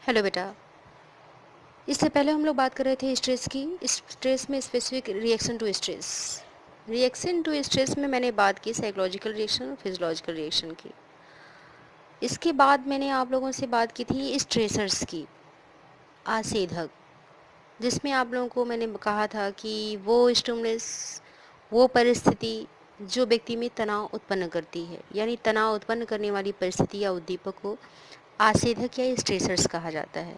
Hello बेटा। इससे पहले हम लोग बात कर रहे थे स्ट्रेस की। स्ट्रेस में specific reaction to stress. Reaction to stress में मैंने बात की साइकोलॉजिकल रिएक्शन और फिजियोलॉजिकल रिएक्शन की। इसके बाद मैंने आप लोगों से बात की थी स्ट्रेसर्स की, आसेधक, जिसमें आप लोगों को मैंने कहा था कि वो स्टिमुलस, वो परिस्थिति जो व्यक्ति में तनाव उत्पन्न करती है, यानी तनाव उत्पन्न करने वाली परिस्थिति या उद्दीपक को आसेधक या स्ट्रेसर्स कहा जाता है।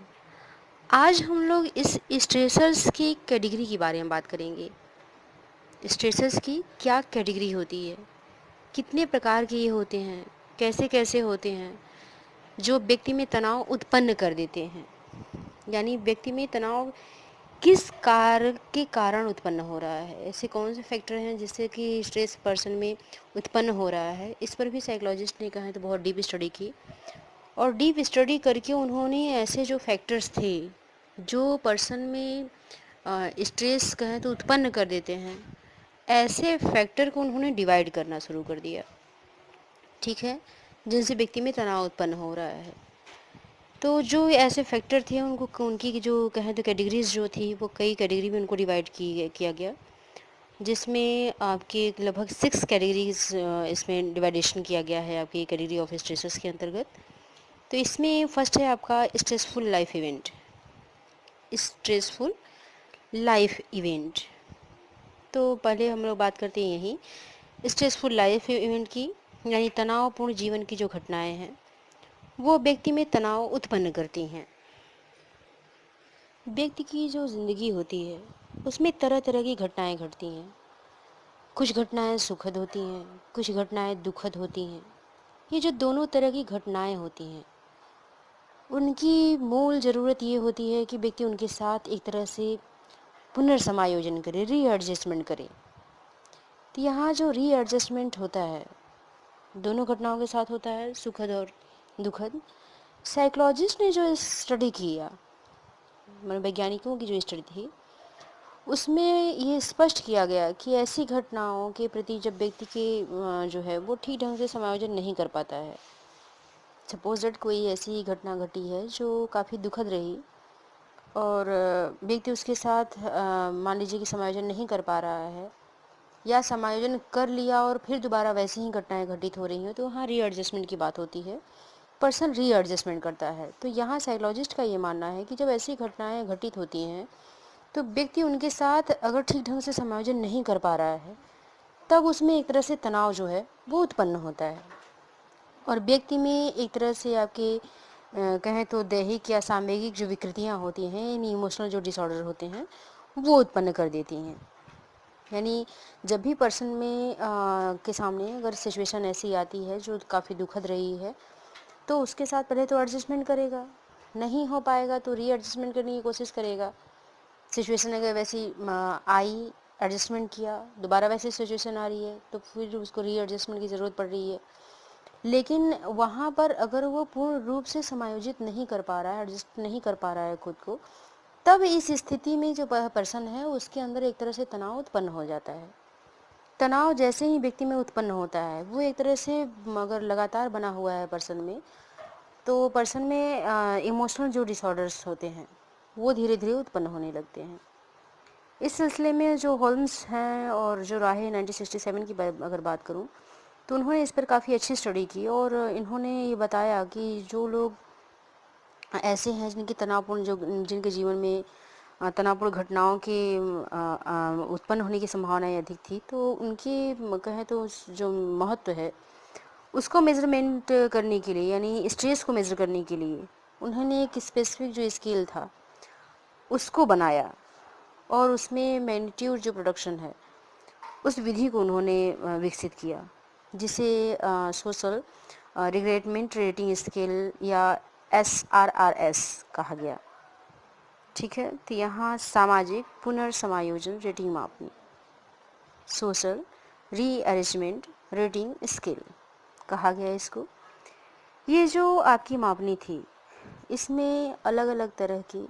आज हम लोग इस स्ट्रेसर्स की कैटेगरी के बारे में बात करेंगे। स्ट्रेसर्स की क्या कैटेगरी होती है, कितने प्रकार के ये होते हैं, कैसे कैसे होते हैं, जो व्यक्ति में तनाव उत्पन्न कर देते हैं। यानी व्यक्ति में तनाव किस कार्य के कारण उत्पन्न हो रहा है, ऐसे कौन से फैक्टर हैं जिससे कि स्ट्रेस पर्सन में उत्पन्न हो रहा है। इस पर भी साइकोलॉजिस्ट ने कहा है तो बहुत डीप स्टडी की, और डीप स्टडी करके उन्होंने ऐसे जो फैक्टर्स थे जो पर्सन में स्ट्रेस कहें तो उत्पन्न कर देते हैं, ऐसे फैक्टर को उन्होंने डिवाइड करना शुरू कर दिया। ठीक है, जिनसे व्यक्ति में तनाव उत्पन्न हो रहा है। तो जो ऐसे फैक्टर थे उनको, उनकी जो कहें तो कैटेगरीज जो थी, वो कई कैटेगरी में उनको डिवाइड किया गया, जिसमें आपके लगभग 6 कैटेगरीज इसमें डिवाइडेशन किया गया है आपकी कैटेगरी ऑफ स्ट्रेसेस के अंतर्गत। तो इसमें फर्स्ट है आपका stressful life event. Stressful life event, तो पहले हम लोग बात करते हैं यही स्ट्रेसफुल लाइफ इवेंट की, यानी तनावपूर्ण जीवन की जो घटनाएं हैं वो व्यक्ति में तनाव उत्पन्न करती हैं। व्यक्ति की जो ज़िंदगी होती है उसमें तरह तरह की घटनाएं घटती हैं। कुछ घटनाएं सुखद होती हैं, कुछ घटनाएं दुखद होती हैं। ये जो दोनों तरह की घटनाएं होती हैं उनकी मूल ज़रूरत ये होती है कि व्यक्ति उनके साथ एक तरह से पुनर्समायोजन करे, रीएडजस्टमेंट करे। तो यहाँ जो रीएडजस्टमेंट होता है दोनों घटनाओं के साथ होता है, सुखद और दुखद। साइकोलॉजिस्ट ने जो स्टडी किया, मनोवैज्ञानिकों की जो स्टडी थी, उसमें ये स्पष्ट किया गया कि ऐसी घटनाओं के प्रति जब व्यक्ति के जो है वो ठीक ढंग से समायोजन नहीं कर पाता है। सपोज दैट कोई ऐसी घटना घटी है जो काफ़ी दुखद रही और व्यक्ति उसके साथ मान लीजिए कि समायोजन नहीं कर पा रहा है, या समायोजन कर लिया और फिर दोबारा वैसी ही घटनाएं घटित हो रही हैं, तो वहाँ रीएडजस्टमेंट की बात होती है। पर्सन रीएडजस्टमेंट करता है। तो यहाँ साइकोलॉजिस्ट का ये मानना है कि जब ऐसी घटनाएं घटित होती हैं तो व्यक्ति उनके साथ अगर ठीक ढंग से समायोजन नहीं कर पा रहा है, तब उसमें एक तरह से तनाव जो है वो उत्पन्न होता है, और व्यक्ति में एक तरह से आपके कहें तो दैहिक या सामयिक जो विकृतियाँ होती हैं, यानी इमोशनल जो डिसऑर्डर होते हैं, वो उत्पन्न कर देती हैं। यानी जब भी पर्सन में के सामने अगर सिचुएशन ऐसी आती है जो काफ़ी दुखद रही है, तो उसके साथ पहले तो एडजस्टमेंट करेगा, नहीं हो पाएगा तो रीएडजस्टमेंट करने की कोशिश करेगा। सिचुएशन अगर वैसी आई, एडजस्टमेंट किया, दोबारा वैसी सिचुएशन आ रही है तो फिर उसको रीएडजस्टमेंट की ज़रूरत पड़ रही है। लेकिन वहाँ पर अगर वो पूर्ण रूप से समायोजित नहीं कर पा रहा है, एडजस्ट नहीं कर पा रहा है खुद को, तब इस स्थिति में जो पर्सन है उसके अंदर एक तरह से तनाव उत्पन्न हो जाता है। तनाव जैसे ही व्यक्ति में उत्पन्न होता है वो एक तरह से अगर लगातार बना हुआ है पर्सन में, तो पर्सन में इमोशनल जो डिसऑर्डर्स होते हैं वो धीरे धीरे उत्पन्न होने लगते हैं। इस सिलसिले में जो होल्म्स हैं और जो राहे 1967 की अगर बात करूं, तो उन्होंने इस पर काफ़ी अच्छी स्टडी की, और इन्होंने ये बताया कि जो लोग ऐसे हैं जिनकी तनावपूर्ण जो जिनके जीवन में तनावपूर्ण घटनाओं के उत्पन्न होने की संभावनाएं अधिक थी, तो उनकी कहें तो जो महत्व है उसको मेज़रमेंट करने के लिए, यानी स्ट्रेस को मेज़र करने के लिए उन्होंने एक स्पेसिफिक जो स्केल था उसको बनाया, और उसमें मैग्नीट्यूड जो प्रोडक्शन है उस विधि को उन्होंने विकसित किया, जिसे सोशल रिग्रेटमेंट रेटिंग स्केल या SRRS कहा गया। ठीक है, तो यहाँ सामाजिक पुनर्समायोजन रेटिंग मापनी, सोशल रीअरेंजमेंट रेटिंग स्केल कहा गया इसको। ये जो आपकी मापनी थी इसमें अलग अलग तरह की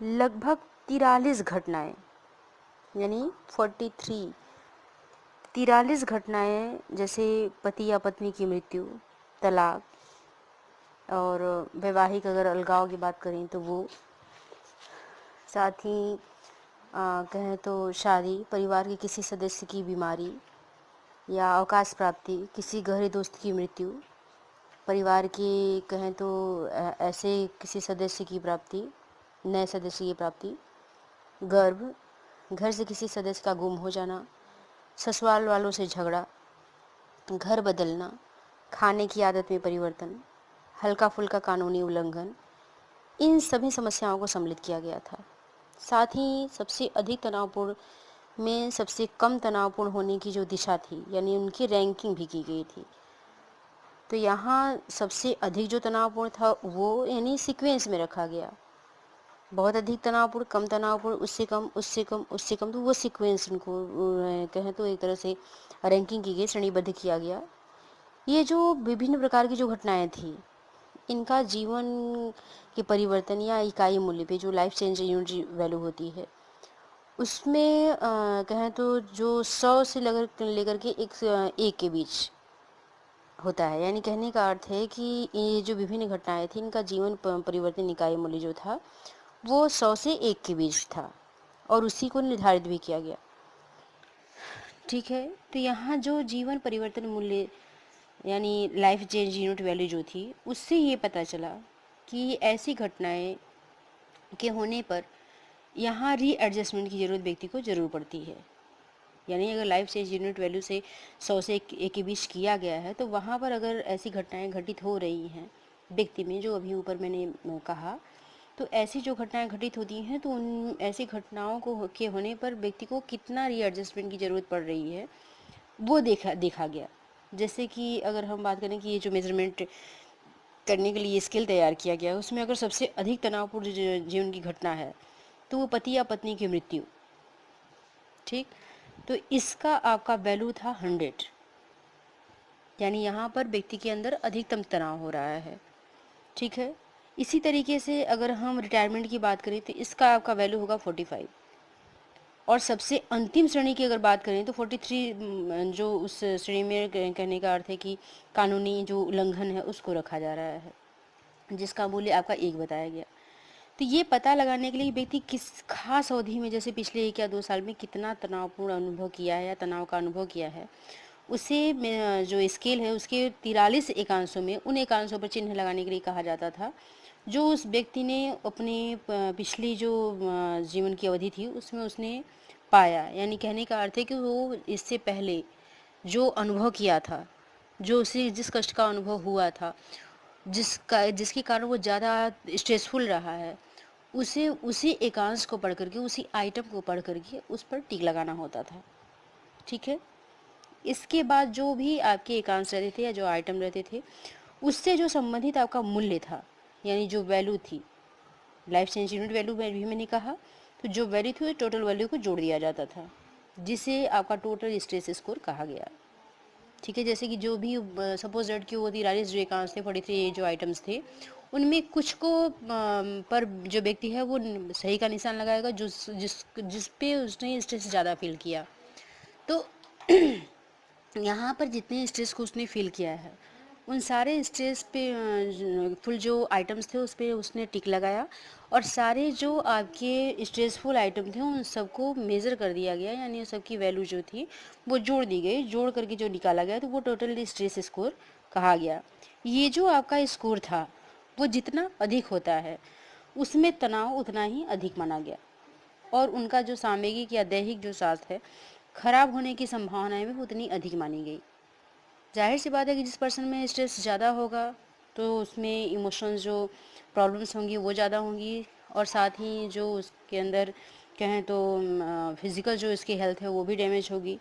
लगभग 43 घटनाएं, यानी 43 घटनाएं, जैसे पति या पत्नी की मृत्यु, तलाक, और वैवाहिक अगर अलगाव की बात करें तो वो, साथ ही कहें तो शादी, परिवार के किसी सदस्य की बीमारी या अवकाश प्राप्ति, किसी गहरे दोस्त की मृत्यु, परिवार की कहें तो ऐसे किसी सदस्य की प्राप्ति, नए सदस्य की प्राप्ति, गर्भ, घर से किसी सदस्य का गुम हो जाना, ससुराल वालों से झगड़ा, घर बदलना, खाने की आदत में परिवर्तन, हल्का फुल्का कानूनी उल्लंघन, इन सभी समस्याओं को सम्मिलित किया गया था। साथ ही सबसे अधिक तनावपूर्ण में सबसे कम तनावपूर्ण होने की जो दिशा थी, यानी उनकी रैंकिंग भी की गई थी। तो यहाँ सबसे अधिक जो तनावपूर्ण था वो यानी सीक्वेंस में रखा गया, बहुत अधिक तनावपूर्ण, कम तनावपूर्ण, उससे कम, उससे कम, उससे कम, तो वो सीक्वेंस उनको कहें तो एक तरह से रैंकिंग की गई, श्रेणीबद्ध किया गया। ये जो विभिन्न प्रकार की जो घटनाएं थी, इनका जीवन के परिवर्तन या इकाई मूल्य पे जो लाइफ चेंज यूनिट वैल्यू होती है, उसमें कहें तो जो 100 से लेकर के 1 के बीच होता है। यानी कहने का अर्थ है कि ये जो विभिन्न घटनाएं थी, इनका जीवन परिवर्तन इकाई मूल्य जो था वो 100 से 1 के बीच था, और उसी को निर्धारित भी किया गया। ठीक है, तो यहाँ जो जीवन परिवर्तन मूल्य यानी लाइफ चेंज यूनिट वैल्यू जो थी, उससे ये पता चला कि ऐसी घटनाएं के होने पर यहाँ रीएडजस्टमेंट की ज़रूरत व्यक्ति को ज़रूर पड़ती है। यानी अगर लाइफ चेंज यूनिट वैल्यू से 100 से 1 के बीच किया गया है, तो वहाँ पर अगर ऐसी घटनाएं घटित हो रही हैं व्यक्ति में, जो अभी ऊपर मैंने कहा, तो ऐसी जो घटनाएं घटित होती हैं, तो उन ऐसी घटनाओं को के होने पर व्यक्ति को कितना रीएडजस्टमेंट की ज़रूरत पड़ रही है वो देखा गया। जैसे कि अगर हम बात करें कि ये जो मेजरमेंट करने के लिए स्केल तैयार किया गया, उसमें अगर सबसे अधिक तनावपूर्ण जीवन की घटना है तो वो पति या पत्नी की मृत्यु। ठीक, तो इसका आपका वैल्यू था 100, यानी यहाँ पर व्यक्ति के अंदर अधिकतम तनाव हो रहा है। ठीक है, इसी तरीके से अगर हम रिटायरमेंट की बात करें तो इसका आपका वैल्यू होगा 45, और सबसे अंतिम श्रेणी की अगर बात करें तो 43, जो उस श्रेणी में कहने का अर्थ है कि कानूनी जो उल्लंघन है उसको रखा जा रहा है, जिसका मूल्य आपका 1 बताया गया। तो ये पता लगाने के लिए व्यक्ति किस खास अवधि में, जैसे पिछले 1 या 2 साल में कितना तनावपूर्ण अनुभव किया है या तनाव का अनुभव किया है, उसे जो स्केल है उसके 43 एकांशों में उन एकांशों पर चिन्ह लगाने के लिए कहा जाता था जो उस व्यक्ति ने अपने पिछली जो जीवन की अवधि थी उसमें उसने पाया। यानी कहने का अर्थ है कि वो इससे पहले जो अनुभव किया था, जो उसे जिस कष्ट का अनुभव हुआ था, जिसके कारण वो ज़्यादा स्ट्रेसफुल रहा है, उसे उसी एकांश को पढ़ करके, उसी आइटम को पढ़ करके उस पर टिक लगाना होता था। ठीक है, इसके बाद जो भी आपके एकांश रहते थे या जो आइटम रहते थे, उससे जो संबंधित आपका मूल्य था, यानी जो वैल्यू थी, लाइफ चेंज यूनिट वैल्यू में भी मैंने कहा, तो जो वैल्यू थी टोटल वैल्यू को जोड़ दिया जाता था, जिसे आपका टोटल स्ट्रेस स्कोर कहा गया। ठीक है, जैसे कि जो भी सपोज दैट कि वो 43 जो एकांश थे, 43 जो आइटम्स थे, उनमें कुछ को पर जो व्यक्ति है वो सही का निशान लगाएगा, जो जिस पे उसने स्ट्रेस ज़्यादा फील किया। तो यहाँ पर जितने स्ट्रेस को उसने फील किया है, उन सारे स्ट्रेस पे फुल जो आइटम्स थे उस पर उसने टिक लगाया, और सारे जो आपके स्ट्रेसफुल आइटम थे उन सबको मेज़र कर दिया गया, यानी सबकी वैल्यू जो थी वो जोड़ दी गई, जोड़ करके जो निकाला गया तो वो टोटल स्ट्रेस स्कोर कहा गया। ये जो आपका स्कोर था वो जितना अधिक होता है उसमें तनाव उतना ही अधिक माना गया, और उनका जो सामयिक या दैहिक जो स्वास्थ्य है खराब होने की संभावनाएं भी उतनी अधिक मानी गई। जाहिर सी बात है कि जिस पर्सन में स्ट्रेस ज़्यादा होगा तो उसमें इमोशंस जो प्रॉब्लम्स होंगी वो ज़्यादा होंगी, और साथ ही जो उसके अंदर कहें तो फिज़िकल जो इसकी हेल्थ है वो भी डैमेज होगी।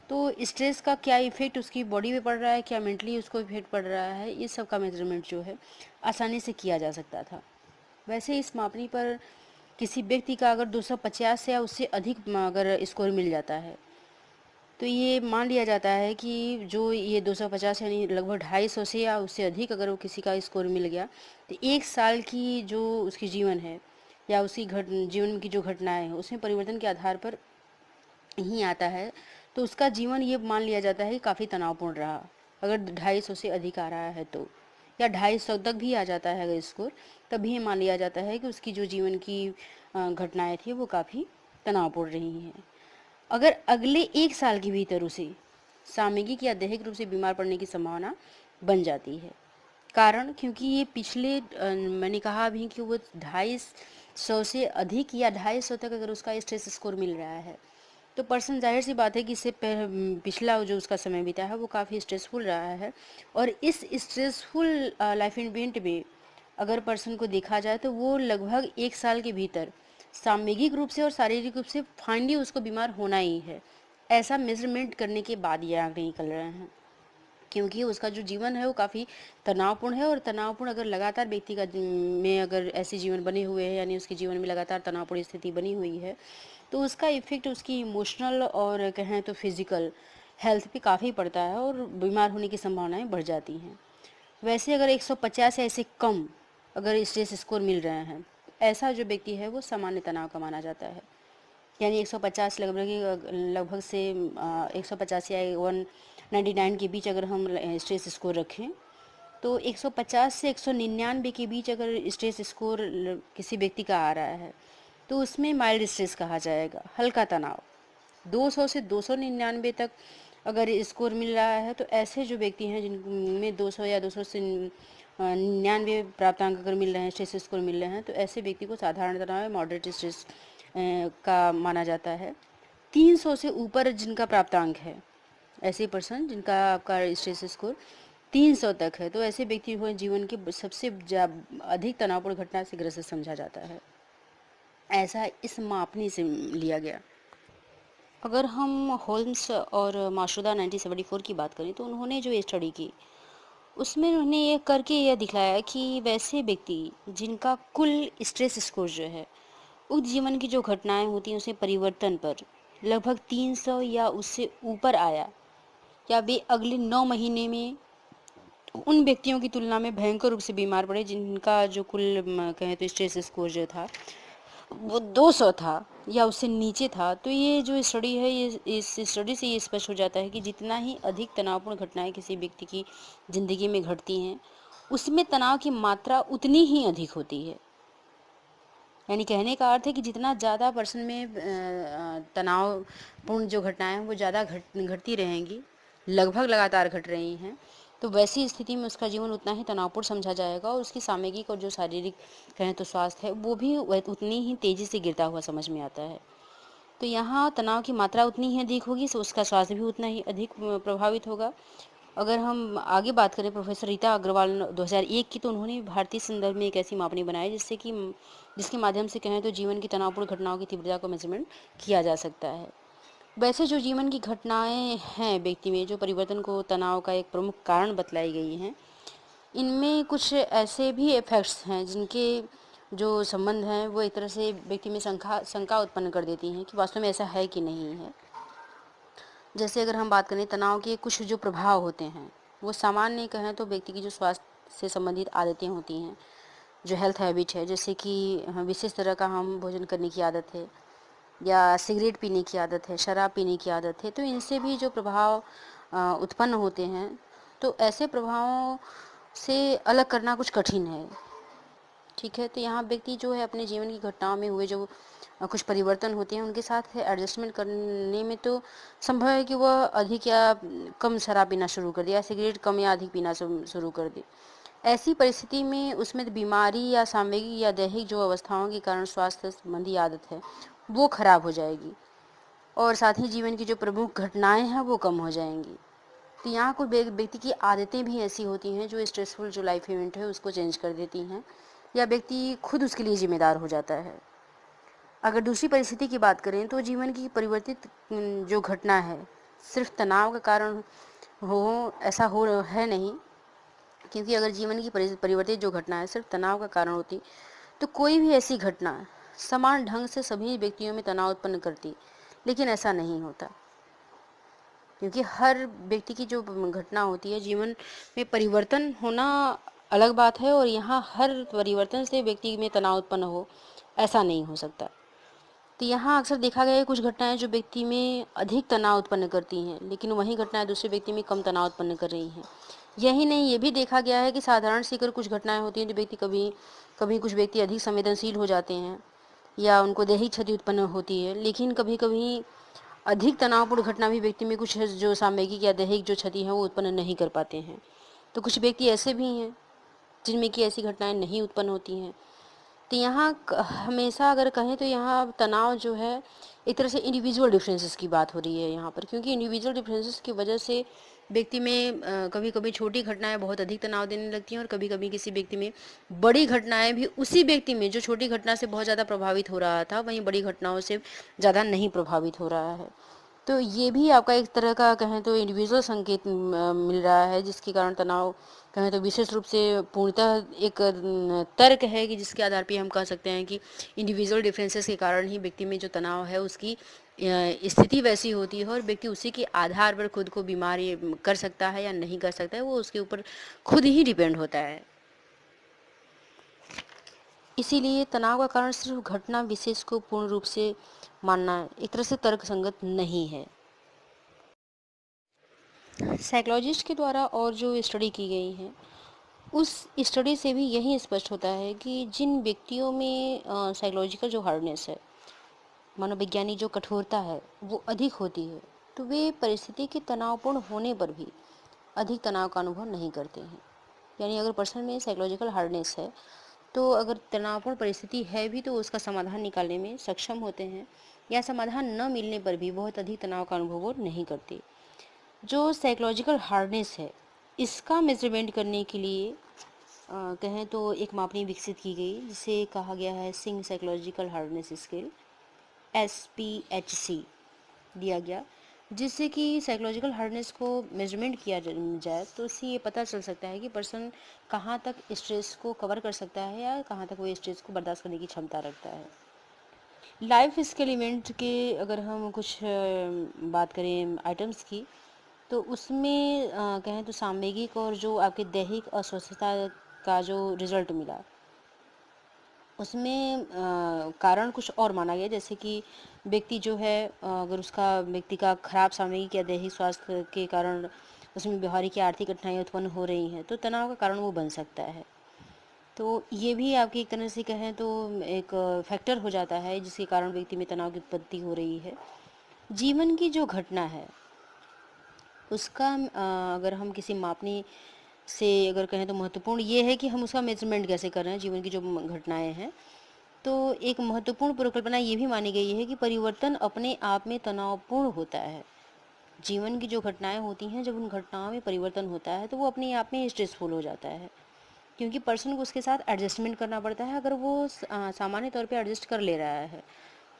तो स्ट्रेस का क्या इफ़ेक्ट उसकी बॉडी पे पड़ रहा है, क्या मेंटली उसको इफेक्ट पड़ रहा है, इस सब का मेजरमेंट जो है आसानी से किया जा सकता था। वैसे इस मापनी पर किसी व्यक्ति का अगर 250 या उससे अधिक अगर स्कोर मिल जाता है तो ये मान लिया जाता है कि जो ये 250 यानी लगभग 250 से या उससे अधिक अगर वो किसी का स्कोर मिल गया तो 1 साल की जो उसकी जीवन है या उसकी जीवन की जो घटनाएं हैं उसमें परिवर्तन के आधार पर ही आता है, तो उसका जीवन ये मान लिया जाता है कि काफ़ी तनावपूर्ण रहा अगर 250 से अधिक आ रहा है तो। या 250 तक भी आ जाता है अगर स्कोर, तभी मान लिया जाता है कि उसकी जो जीवन की घटनाएं थी वो काफ़ी तनावपूर्ण रही हैं। अगर अगले 1 साल के भीतर उसे सामयिक या दैहिक रूप से बीमार पड़ने की संभावना बन जाती है। कारण क्योंकि ये पिछले मैंने कहा अभी कि वो 250 से अधिक या 250 तक अगर उसका स्ट्रेस स्कोर मिल रहा है, तो पर्सन जाहिर सी बात है कि इससे पिछला जो उसका समय बीता है वो काफ़ी स्ट्रेसफुल रहा है। और इस स्ट्रेसफुल लाइफ इवेंट में अगर पर्सन को देखा जाए तो वो लगभग 1 साल के भीतर सामयिक रूप से और शारीरिक रूप से फाइनली उसको बीमार होना ही है। ऐसा मेजरमेंट करने के बाद ये आंकड़े निकल रहे हैं, क्योंकि उसका जो जीवन है वो काफ़ी तनावपूर्ण है। और तनावपूर्ण अगर लगातार व्यक्ति का में अगर ऐसे जीवन बने हुए हैं, यानी उसके जीवन में लगातार तनावपूर्ण स्थिति बनी हुई है, तो उसका इफ़ेक्ट उसकी इमोशनल और कहें तो फिज़िकल हेल्थ पे काफ़ी पड़ता है और बीमार होने की संभावनाएं बढ़ जाती हैं। वैसे अगर 150 या इससे कम अगर स्ट्रेस स्कोर मिल रहे हैं, ऐसा जो व्यक्ति है वो सामान्य तनाव का माना जाता है। यानी 150 लगभग से 150 या 199 के बीच अगर हम स्ट्रेस स्कोर रखें, तो 150 से 199 के बीच अगर स्ट्रेस स्कोर किसी व्यक्ति का आ रहा है, तो उसमें माइल्ड स्ट्रेस कहा जाएगा, हल्का तनाव। 200 से 299 तक अगर स्कोर मिल रहा है, तो ऐसे जो व्यक्ति हैं जिनमें 200 या 200 से 99 प्राप्तांक अगर मिल रहे हैं, स्ट्रेस स्कोर मिल रहे हैं, तो ऐसे व्यक्ति को साधारण तनाव या मॉडरेट स्ट्रेस का माना जाता है। 300 से ऊपर जिनका प्राप्तांक है, ऐसे पर्सन जिनका आपका स्ट्रेस स्कोर 300 तक है, तो ऐसे व्यक्ति को जीवन की सबसे अधिक तनावपूर्ण घटना से ग्रसित समझा जाता है। ऐसा इस मापनी से लिया गया। अगर हम होल्म्स और माशुदा 1974 की बात करें, तो उन्होंने जो स्टडी की उसमें उन्होंने ये करके यह दिखलाया कि वैसे व्यक्ति जिनका कुल स्ट्रेस स्कोर जो है उस जीवन की जो घटनाएं होती हैं उसमें परिवर्तन पर लगभग 300 या उससे ऊपर आया, या वे अगले 9 महीने में उन व्यक्तियों की तुलना में भयंकर रूप से बीमार पड़े जिनका जो कुल कहें तो स्ट्रेस स्कोर जो था वो 200 था या उससे नीचे था। तो ये जो स्टडी है, ये इस स्टडी से ये स्पष्ट हो जाता है कि जितना ही अधिक तनावपूर्ण घटनाएं किसी व्यक्ति की ज़िंदगी में घटती हैं, उसमें तनाव की मात्रा उतनी ही अधिक होती है। यानी कहने का अर्थ है कि जितना ज़्यादा पर्सन में तनावपूर्ण जो घटनाएं हैं वो ज़्यादा घटती रहेंगी, लगभग लगातार घट रही हैं, तो वैसी स्थिति में उसका जीवन उतना ही तनावपूर्ण समझा जाएगा और उसकी सामयिक और जो शारीरिक कहें तो स्वास्थ्य है वो भी उतनी ही तेज़ी से गिरता हुआ समझ में आता है। तो यहाँ तनाव की मात्रा उतनी ही अधिक होगी, तो उसका स्वास्थ्य भी उतना ही अधिक प्रभावित होगा। अगर हम आगे बात करें प्रोफेसर रीता अग्रवाल 2001 की, तो उन्होंने भारतीय संदर्भ में एक ऐसी मापनी बनाई जिसके माध्यम से कहें तो जीवन की तनावपूर्ण घटनाओं की तीव्रता को मेजरमेंट किया जा सकता है। वैसे जो जीवन की घटनाएं हैं व्यक्ति में जो परिवर्तन को तनाव का एक प्रमुख कारण बतलाई गई हैं, इनमें कुछ ऐसे भी इफेक्ट्स हैं जिनके जो संबंध हैं वो एक तरह से व्यक्ति में शंका उत्पन्न कर देती हैं कि वास्तव में ऐसा है कि नहीं है। जैसे अगर हम बात करें तनाव के कुछ जो प्रभाव होते हैं, वो सामान्य कहें तो व्यक्ति की जो स्वास्थ्य से संबंधित आदतें होती हैं, जो हेल्थ हैबिट है, जैसे कि विशेष तरह का हम भोजन करने की आदत है या सिगरेट पीने की आदत है, शराब पीने की आदत है, तो इनसे भी जो प्रभाव उत्पन्न होते हैं, तो ऐसे प्रभावों से अलग करना कुछ कठिन है। ठीक है, तो यहाँ व्यक्ति जो है अपने जीवन की घटनाओं में हुए जो कुछ परिवर्तन होते हैं उनके साथ एडजस्टमेंट करने में तो संभव है कि वह अधिक या कम शराब पीना शुरू कर दे या सिगरेट कम या अधिक पीना शुरू कर दे। ऐसी परिस्थिति में उसमें बीमारी या सामयिक या दैहिक जो अवस्थाओं के कारण स्वास्थ्य संबंधी आदत है वो खराब हो जाएगी और साथ ही जीवन की जो प्रमुख घटनाएं हैं वो कम हो जाएंगी। तो यहाँ कोई व्यक्ति की आदतें भी ऐसी होती हैं जो स्ट्रेसफुल जो लाइफ इवेंट है उसको चेंज कर देती हैं या व्यक्ति खुद उसके लिए जिम्मेदार हो जाता है। अगर दूसरी परिस्थिति की बात करें तो जीवन की परिवर्तित जो घटना है सिर्फ तनाव का कारण हो ऐसा हो है नहीं, क्योंकि अगर जीवन की परिवर्तित जो घटना है सिर्फ तनाव का कारण होती तो कोई भी ऐसी घटना समान ढंग से सभी व्यक्तियों में तनाव उत्पन्न करती, लेकिन ऐसा नहीं होता क्योंकि हर व्यक्ति की जो घटना होती है जीवन में परिवर्तन होना अलग बात है और यहाँ हर परिवर्तन से व्यक्ति में तनाव उत्पन्न हो ऐसा नहीं हो सकता। तो यहाँ अक्सर देखा गया है कुछ घटनाएं जो व्यक्ति में अधिक तनाव उत्पन्न करती हैं, लेकिन वही घटनाएं दूसरे व्यक्ति में कम तनाव उत्पन्न कर रही हैं। यही नहीं, ये भी देखा गया है कि साधारण सी अगर कुछ घटनाएं होती हैं तो व्यक्ति कभी कभी कुछ व्यक्ति अधिक संवेदनशील हो जाते हैं या उनको दैहिक क्षति उत्पन्न होती है, लेकिन कभी कभी अधिक तनावपूर्ण घटना भी व्यक्ति में कुछ जो सामयिक या दैहिक जो क्षति है वो उत्पन्न नहीं कर पाते हैं। तो कुछ व्यक्ति ऐसे भी हैं जिनमें कि ऐसी घटनाएं नहीं उत्पन्न होती हैं। तो यहाँ हमेशा अगर कहें तो यहाँ तनाव जो है एक तरह से इंडिविजुअल डिफरेंसेस की बात हो रही है यहाँ पर, क्योंकि इंडिविजुअल डिफरेंसेस की वजह से व्यक्ति में कभी कभी छोटी घटनाएं बहुत अधिक तनाव देने लगती हैं और कभी कभी किसी व्यक्ति में बड़ी घटनाएं भी उसी व्यक्ति में जो छोटी घटना से बहुत ज़्यादा प्रभावित हो रहा था वहीं बड़ी घटनाओं से ज़्यादा नहीं प्रभावित हो रहा है। तो ये भी आपका एक तरह का कहें तो इंडिविजुअल संकेत मिल रहा है, जिसके कारण तनाव कहें तो विशेष रूप से पूर्णतः एक तर्क है कि जिसके आधार पे हम कह सकते हैं कि इंडिविजुअल डिफरेंसेस के कारण ही व्यक्ति में जो तनाव है उसकी स्थिति वैसी होती है और व्यक्ति उसी के आधार पर खुद को बीमार कर सकता है या नहीं कर सकता है, वो उसके ऊपर खुद ही डिपेंड होता है। इसीलिए तनाव का कारण सिर्फ घटना विशेष को पूर्ण रूप से मानना एक तरह से तर्कसंगत नहीं है। साइकोलॉजिस्ट के द्वारा और जो स्टडी की गई है उस स्टडी से भी यही स्पष्ट होता है कि जिन व्यक्तियों में साइकोलॉजिकल जो हार्डनेस है, मनोवैज्ञानिक जो कठोरता है वो अधिक होती है, तो वे परिस्थिति के तनावपूर्ण होने पर भी अधिक तनाव का अनुभव नहीं करते हैं। यानी अगर पर्सन में साइकोलॉजिकल हार्डनेस है तो अगर तनावपूर्ण परिस्थिति है भी तो उसका समाधान निकालने में सक्षम होते हैं, या समाधान न मिलने पर भी बहुत अधिक तनाव का अनुभव वो नहीं करते। जो साइकोलॉजिकल हार्डनेस है इसका मेजरमेंट करने के लिए कहें तो एक मापनी विकसित की गई जिसे कहा गया है Singh psychological hardness scale, SPHC दिया गया, जिससे कि साइकोलॉजिकल हार्डनेस को मेजरमेंट किया जाए तो इससे ये पता चल सकता है कि पर्सन कहाँ तक स्ट्रेस को कवर कर सकता है या कहाँ तक वो स्ट्रेस को बर्दाश्त करने की क्षमता रखता है। लाइफ स्किल इवेंट के अगर हम कुछ बात करें आइटम्स की, तो उसमें कहें तो सामयिक और जो आपके दैहिक अस्वस्थता का जो रिजल्ट मिला उसमें कारण कुछ और माना गया, जैसे कि व्यक्ति जो है अगर उसका व्यक्ति का खराब सामयिक या दैहिक स्वास्थ्य के कारण उसमें व्यवहारिक या आर्थिक कठिनाइयाँ उत्पन्न हो रही हैं तो तनाव का कारण वो बन सकता है। तो ये भी आपकी एक तरह से कहें तो एक फैक्टर हो जाता है जिसके कारण व्यक्ति में तनाव की उत्पत्ति हो रही है। जीवन की जो घटना है उसका अगर हम किसी मापनी से अगर कहें तो महत्वपूर्ण ये है कि हम उसका मेजरमेंट कैसे कर रहे हैं जीवन की जो घटनाएं हैं। तो एक महत्वपूर्ण परिकल्पना ये भी मानी गई है कि परिवर्तन अपने आप में तनावपूर्ण होता है। जीवन की जो घटनाएं होती हैं जब उन घटनाओं में परिवर्तन होता है तो वो अपने आप में स्ट्रेसफुल हो जाता है, क्योंकि पर्सन को उसके साथ एडजस्टमेंट करना पड़ता है। अगर वो सामान्य तौर पे एडजस्ट कर ले रहा है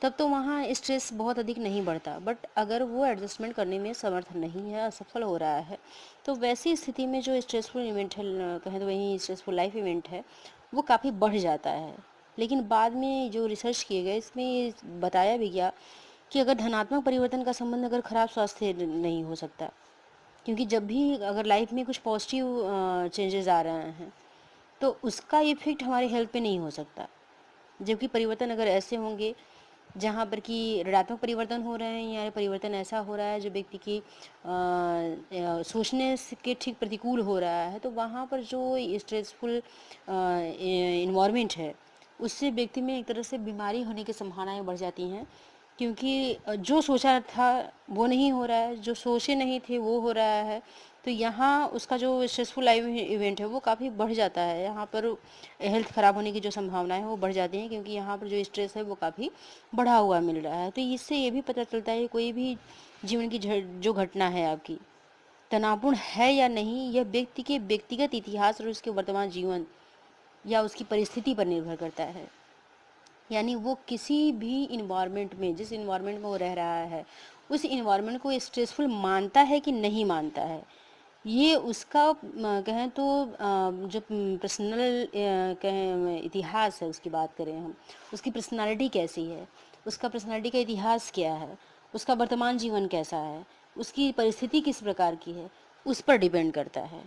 तब तो वहाँ स्ट्रेस बहुत अधिक नहीं बढ़ता, बट अगर वो एडजस्टमेंट करने में समर्थ नहीं है, असफल हो रहा है, तो वैसी स्थिति में जो स्ट्रेसफुल इवेंट है कहें तो वही स्ट्रेसफुल लाइफ इवेंट है वो काफ़ी बढ़ जाता है। लेकिन बाद में जो रिसर्च किए गए इसमें बताया भी गया कि अगर धनात्मक परिवर्तन का संबंध अगर खराब स्वास्थ्य नहीं हो सकता, क्योंकि जब भी अगर लाइफ में कुछ पॉजिटिव चेंजेस आ रहे हैं तो उसका इफेक्ट हमारे हेल्थ पे नहीं हो सकता। जबकि परिवर्तन अगर ऐसे होंगे जहाँ पर कि ऋणात्मक परिवर्तन हो रहे हैं या परिवर्तन ऐसा हो रहा है जो व्यक्ति की सोचने के ठीक प्रतिकूल हो रहा है, तो वहाँ पर जो स्ट्रेसफुल इन्वायरमेंट है उससे व्यक्ति में एक तरह से बीमारी होने की संभावनाएं बढ़ जाती हैं, क्योंकि जो सोचा था वो नहीं हो रहा है, जो सोचे नहीं थे वो हो रहा है। तो यहाँ उसका जो स्ट्रेसफुल लाइफ इवेंट है वो काफ़ी बढ़ जाता है, यहाँ पर हेल्थ ख़राब होने की जो संभावनाएं हैं वो बढ़ जाती हैं, क्योंकि यहाँ पर जो स्ट्रेस है वो काफ़ी बढ़ा हुआ मिल रहा है। तो इससे ये भी पता चलता है कोई भी जीवन की जो घटना है आपकी तनावपूर्ण है या नहीं, यह व्यक्ति के व्यक्तिगत इतिहास और उसके वर्तमान जीवन या उसकी परिस्थिति पर निर्भर करता है। यानी वो किसी भी इन्वायरमेंट में जिस इन्वायरमेंट में वो रह रहा है उस इन्वायरमेंट को स्ट्रेसफुल मानता है कि नहीं मानता है, ये उसका कहें तो जो पर्सनल कहें इतिहास है उसकी बात करें हम, उसकी पर्सनालिटी कैसी है, उसका पर्सनालिटी का इतिहास क्या है, उसका वर्तमान जीवन कैसा है, उसकी परिस्थिति किस प्रकार की है, उस पर डिपेंड करता है।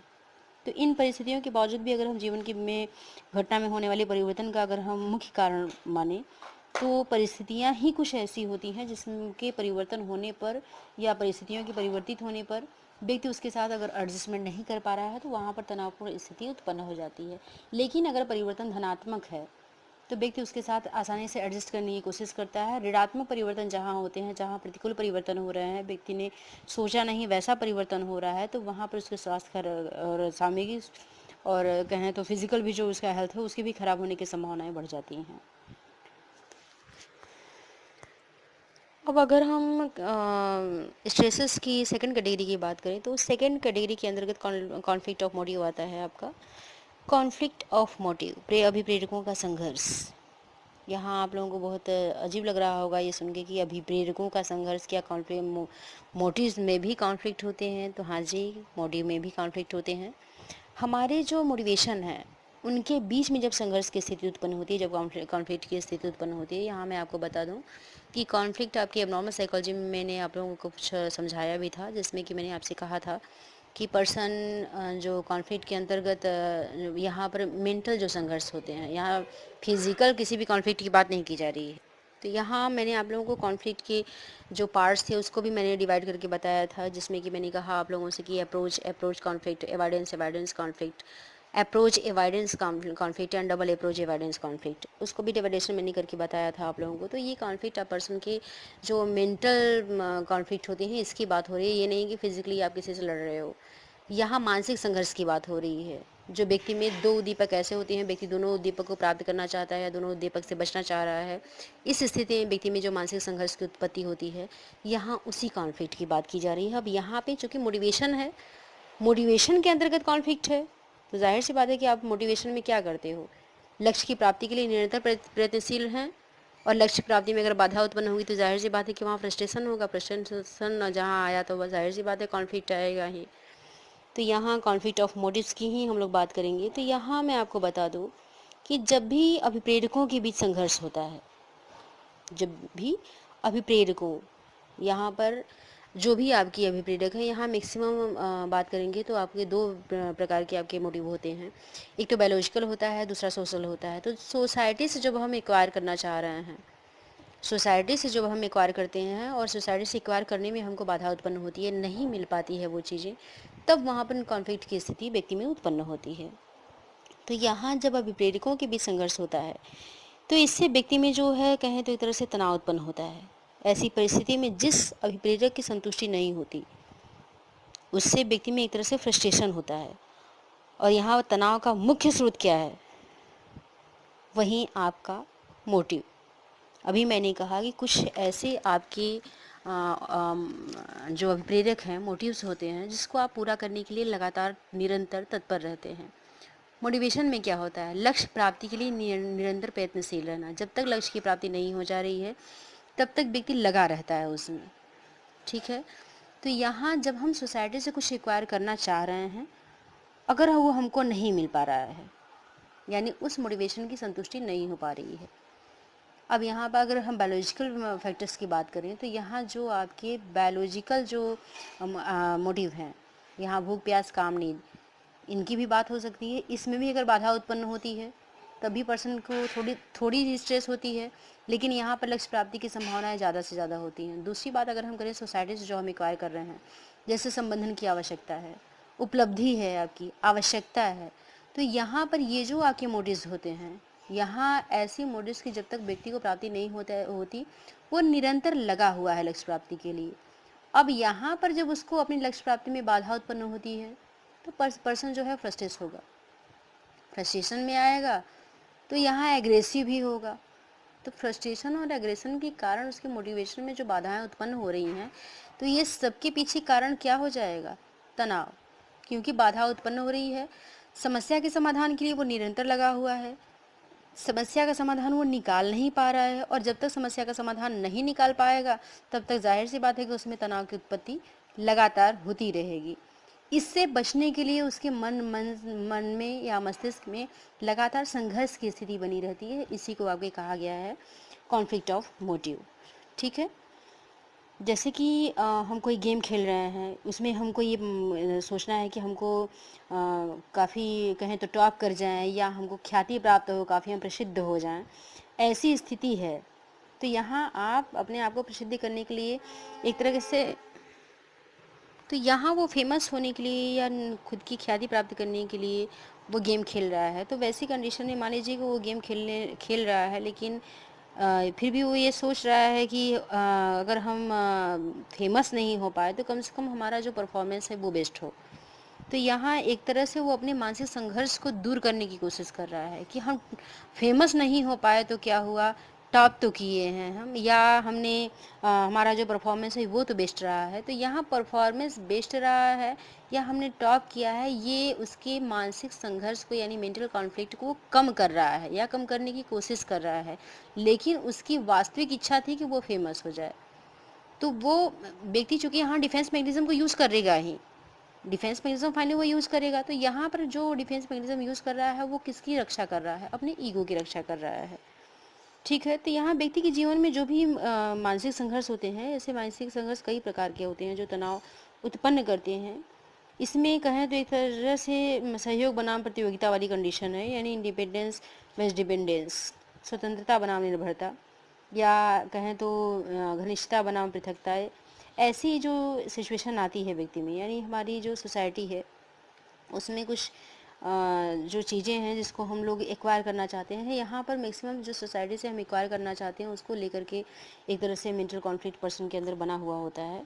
तो इन परिस्थितियों के बावजूद भी अगर हम जीवन की में घटना में होने वाले परिवर्तन का अगर हम मुख्य कारण माने तो परिस्थितियां ही कुछ ऐसी होती हैं जिसके परिवर्तन होने पर या परिस्थितियों के परिवर्तित होने पर व्यक्ति उसके साथ अगर एडजस्टमेंट नहीं कर पा रहा है तो वहाँ पर तनावपूर्ण स्थिति उत्पन्न हो जाती है। लेकिन अगर परिवर्तन धनात्मक है तो व्यक्ति उसके साथ आसानी से एडजस्ट करने की कोशिश करता है। ऋणात्मक परिवर्तन जहाँ होते हैं, जहाँ प्रतिकूल परिवर्तन हो रहे हैं, व्यक्ति ने सोचा नहीं वैसा परिवर्तन हो रहा है, तो वहाँ पर उसके स्वास्थ्य और सामयिक और कहें तो फिजिकल भी जो उसका हेल्थ है उसकी भी खराब होने की संभावनाएं बढ़ जाती हैं। अब अगर हम स्ट्रेसेस की सेकंड कैटेगरी की बात करें तो सेकंड कैटेगरी के अंतर्गत कॉन्फ्लिक्ट ऑफ मोटिव आता है आपका। कॉन्फ्लिक्ट ऑफ मोटिव, अभिप्रेरकों का संघर्ष। यहाँ आप लोगों को बहुत अजीब लग रहा होगा ये सुन के कि अभिप्रेरकों का संघर्ष, क्या कॉन्फ्लिक्ट मोटिव्स में भी कॉन्फ्लिक्ट होते हैं? तो हाँ जी, मोटिव में भी कॉन्फ्लिक्ट होते हैं। हमारे जो मोटिवेशन है उनके बीच में जब संघर्ष की स्थिति उत्पन्न होती है, जब कॉन्फ्लिक्ट की स्थिति उत्पन्न होती है, यहाँ मैं आपको बता दूँ कि कॉन्फ्लिक्ट आपकी एबनॉर्मल साइकोलॉजी में मैंने आप लोगों को कुछ समझाया भी था, जिसमें कि मैंने आपसे कहा था कि पर्सन जो कॉन्फ्लिक्ट के अंतर्गत यहाँ पर मेंटल जो संघर्ष होते हैं, यहाँ फिजिकल किसी भी कॉन्फ्लिक्ट की बात नहीं की जा रही है। तो यहाँ मैंने आप लोगों को कॉन्फ्लिक्ट के जो पार्ट्स थे उसको भी मैंने डिवाइड करके बताया था, जिसमें कि मैंने कहा आप लोगों से कि approach conflict, avoidance conflict, approach avoidance conflict and double approach avoidance conflict, उसको भी डिवाइडेशन मैंने करके बताया था आप लोगों को। तो ये कॉन्फ्लिक्ट आप पर्सन के जो मेंटल कॉन्फ्लिक्ट होते हैं इसकी बात हो रही है, ये नहीं कि फिजिकली आप किसी से लड़ रहे हो। यहाँ मानसिक संघर्ष की बात हो रही है। जो व्यक्ति में दो उद्दीपक ऐसे होते हैं, व्यक्ति दोनों उद्दीपक को प्राप्त करना चाहता है, दोनों उद्दीपक से बचना चाह रहा है, इस स्थिति में व्यक्ति में जो मानसिक संघर्ष की उत्पत्ति होती है, यहाँ उसी कॉन्फ्लिक्ट की बात की जा रही है। अब यहाँ पे चूंकि मोटिवेशन है, मोटिवेशन के अंतर्गत कॉन्फ्लिक्ट है, तो जाहिर सी बात है कि आप मोटिवेशन में क्या करते हो, लक्ष्य की प्राप्ति के लिए निरंतर प्रयत्नशील हैं, और लक्ष्य प्राप्ति में अगर बाधा उत्पन्न होगी तो जाहिर सी बात है कि वहाँ फ्रस्ट्रेशन होगा। फ्रस्ट्रेशन जहाँ आया तो वह जाहिर सी बात है कॉन्फ्लिक्ट आएगा ही। तो यहाँ कॉन्फ्लिक्ट ऑफ मोटिव्स की ही हम लोग बात करेंगे। तो यहाँ मैं आपको बता दूँ कि जब भी अभिप्रेरकों के बीच संघर्ष होता है, जब भी अभिप्रेरकों, यहाँ पर जो भी आपकी अभिप्रेरक है, यहाँ मैक्सिमम बात करेंगे तो आपके दो प्रकार के आपके मोटिव होते हैं। एक तो बायोलॉजिकल होता है, दूसरा सोशल होता है। तो सोसाइटी से जब हम एक्वायर करना चाह रहे हैं, सोसाइटी से जब हम एक्वायर करते हैं और सोसाइटी से एक्वायर करने में हमको बाधा उत्पन्न होती है, नहीं मिल पाती है वो चीज़ें, तब वहाँ पर कॉन्फ्लिक्ट की स्थिति व्यक्ति में उत्पन्न होती है। तो यहाँ जब अभिप्रेरकों के बीच संघर्ष होता है तो इससे व्यक्ति में जो है कहें तो एक तरह से तनाव उत्पन्न होता है। ऐसी परिस्थिति में जिस अभिप्रेरक की संतुष्टि नहीं होती उससे व्यक्ति में एक तरह से फ्रस्ट्रेशन होता है। और यहाँ तनाव का मुख्य स्रोत क्या है? वहीं आपका मोटिव। अभी मैंने कहा कि कुछ ऐसे आपके जो अभिप्रेरक हैं, मोटिव्स होते हैं, जिसको आप पूरा करने के लिए लगातार निरंतर तत्पर रहते हैं। मोटिवेशन में क्या होता है? लक्ष्य प्राप्ति के लिए निरंतर प्रयत्नशील रहना। जब तक लक्ष्य की प्राप्ति नहीं हो जा रही है तब तक व्यक्ति लगा रहता है उसमें, ठीक है। तो यहाँ जब हम सोसाइटी से कुछ एक्वायर करना चाह रहे हैं, अगर वो हमको नहीं मिल पा रहा है, यानी उस मोटिवेशन की संतुष्टि नहीं हो पा रही है। अब यहाँ पर अगर हम बायोलॉजिकल फैक्टर्स की बात करें तो यहाँ जो आपके बायोलॉजिकल जो मोटिव हैं, यहाँ भूख प्यास काम नींद, इनकी भी बात हो सकती है। इसमें भी अगर बाधा उत्पन्न होती है तभी पर्सन को थोड़ी स्ट्रेस होती है, लेकिन यहाँ पर लक्ष्य प्राप्ति की संभावनाएं ज़्यादा से ज़्यादा होती हैं। दूसरी बात अगर हम करें सोसाइटी से जो हम एक्वायर कर रहे हैं, जैसे संबंधन की आवश्यकता है, उपलब्धि है, आपकी आवश्यकता है, तो यहाँ पर ये जो आपके मोटिव्स होते हैं, यहाँ ऐसी मोटिव्स की जब तक व्यक्ति को प्राप्ति नहीं होती वो निरंतर लगा हुआ है लक्ष्य प्राप्ति के लिए। अब यहाँ पर जब उसको अपनी लक्ष्य प्राप्ति में बाधा उत्पन्न होती है तो पर्सन जो है फ्रस्ट्रेट होगा, फ्रस्ट्रेशन में आएगा तो यहाँ एग्रेसिव भी होगा। तो फ्रस्ट्रेशन और एग्रेशन के कारण उसके मोटिवेशन में जो बाधाएं उत्पन्न हो रही हैं, तो ये सबके पीछे कारण क्या हो जाएगा? तनाव। क्योंकि बाधा उत्पन्न हो रही है, समस्या के समाधान के लिए वो निरंतर लगा हुआ है, समस्या का समाधान वो निकाल नहीं पा रहा है, और जब तक समस्या का समाधान नहीं निकाल पाएगा तब तक जाहिर सी बात है कि उसमें तनाव की उत्पत्ति लगातार होती रहेगी। इससे बचने के लिए उसके मन में या मस्तिष्क में लगातार संघर्ष की स्थिति बनी रहती है। इसी को आगे कहा गया है कॉन्फ्लिक्ट ऑफ मोटिव, ठीक है। जैसे कि हम कोई गेम खेल रहे हैं, उसमें हमको ये सोचना है कि हमको काफ़ी कहें तो टॉप कर जाएं, या हमको ख्याति प्राप्त हो, काफ़ी हम प्रसिद्ध हो जाएं, ऐसी स्थिति है। तो यहाँ आप अपने आप को प्रसिद्ध करने के लिए एक तरह से तो यहाँ वो फेमस होने के लिए या खुद की ख्याति प्राप्त करने के लिए वो गेम खेल रहा है। तो वैसी कंडीशन में मान लीजिए कि वो गेम खेल रहा है, लेकिन फिर भी वो ये सोच रहा है कि अगर हम फेमस नहीं हो पाए तो कम से कम हमारा जो परफॉर्मेंस है वो बेस्ट हो। तो यहाँ एक तरह से वो अपने मानसिक संघर्ष को दूर करने की कोशिश कर रहा है कि हम फेमस नहीं हो पाए तो क्या हुआ, टॉप तो किए हैं हम, या हमने हमारा जो परफॉर्मेंस है वो तो बेस्ट रहा है। तो यहाँ परफॉर्मेंस बेस्ट रहा है या हमने टॉप किया है, ये उसके मानसिक संघर्ष को यानी मेंटल कॉन्फ्लिक्ट को कम कर रहा है या कम करने की कोशिश कर रहा है। लेकिन उसकी वास्तविक इच्छा थी कि वो फेमस हो जाए। तो वो व्यक्ति चूंकि यहाँ डिफेंस मैकेनिज्म को यूज़ करेगा ही, डिफेंस मैकेनिज्म फाइनली वो यूज़ करेगा। तो यहाँ पर जो डिफेंस मैकेनिज्म यूज़ कर रहा है वो किसकी रक्षा कर रहा है, अपने ईगो की रक्षा कर रहा है। ठीक है। तो यहाँ व्यक्ति के जीवन में जो भी मानसिक संघर्ष होते हैं, ऐसे मानसिक संघर्ष कई प्रकार के होते हैं जो तनाव उत्पन्न करते हैं। इसमें कहें तो एक तरह से सहयोग बनाम प्रतियोगिता वाली कंडीशन है, यानी इंडिपेंडेंस वर्सेस डिपेंडेंस, स्वतंत्रता बनाम निर्भरता, या कहें तो घनिष्ठता बनाम पृथकता। ऐसी जो सिचुएशन आती है व्यक्ति में, यानी हमारी जो सोसाइटी है उसमें कुछ जो चीज़ें हैं जिसको हम लोग एक्वायर करना चाहते हैं, यहाँ पर मैक्सिमम जो सोसाइटी से हम एक्वायर करना चाहते हैं उसको लेकर के एक तरह से मेंटल कॉन्फ्लिक्ट पर्सन के अंदर बना हुआ होता है।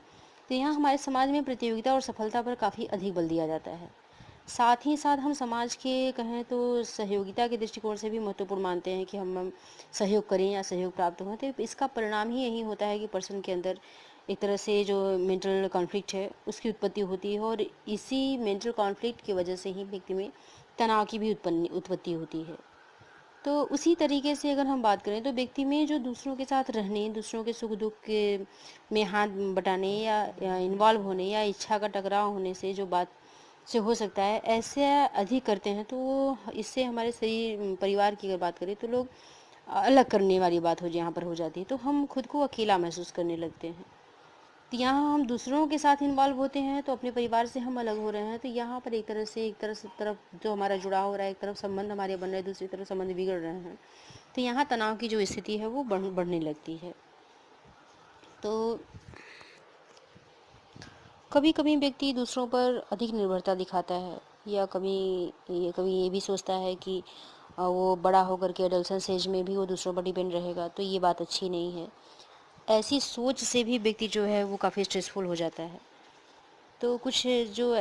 तो यहाँ हमारे समाज में प्रतियोगिता और सफलता पर काफ़ी अधिक बल दिया जाता है। साथ ही साथ हम समाज के कहें तो सहयोगिता के दृष्टिकोण से भी महत्वपूर्ण मानते हैं कि हम सहयोग करें या सहयोग प्राप्त हो। तो इसका परिणाम ही यही होता है कि पर्सन के अंदर एक तरह से जो मेंटल कॉन्फ्लिक्ट है उसकी उत्पत्ति होती है, और इसी मेंटल कॉन्फ्लिक्ट की वजह से ही व्यक्ति में तनाव की भी उत्पत्ति होती है। तो उसी तरीके से अगर हम बात करें तो व्यक्ति में जो दूसरों के साथ रहने, दूसरों के सुख दुख के में हाथ बटाने या इन्वॉल्व होने या इच्छा का टकराव होने से जो बात से हो सकता है, ऐसे अधिक करते हैं तो इससे हमारे शरीर परिवार की अगर बात करें तो लोग अलग करने वाली बात हो यहाँ पर हो जाती है। तो हम खुद को अकेला महसूस करने लगते हैं। तो यहाँ हम दूसरों के साथ इन्वॉल्व होते हैं तो अपने परिवार से हम अलग हो रहे हैं। तो यहाँ पर एक तरफ जो हमारा जुड़ाव हो रहा है, एक तरफ संबंध हमारे बन रहे हैं, दूसरी तरफ संबंध बिगड़ रहे हैं। तो यहाँ तनाव की जो स्थिति है वो बढ़ने लगती है। तो कभी कभी व्यक्ति दूसरों पर अधिक निर्भरता दिखाता है, या कभी ये भी सोचता है कि वो बड़ा होकर के एडल्सन एज में भी वो दूसरों पर डिपेंड रहेगा। तो ये बात अच्छी नहीं है। ऐसी सोच से भी व्यक्ति जो है वो काफ़ी स्ट्रेसफुल हो जाता है। तो कुछ जो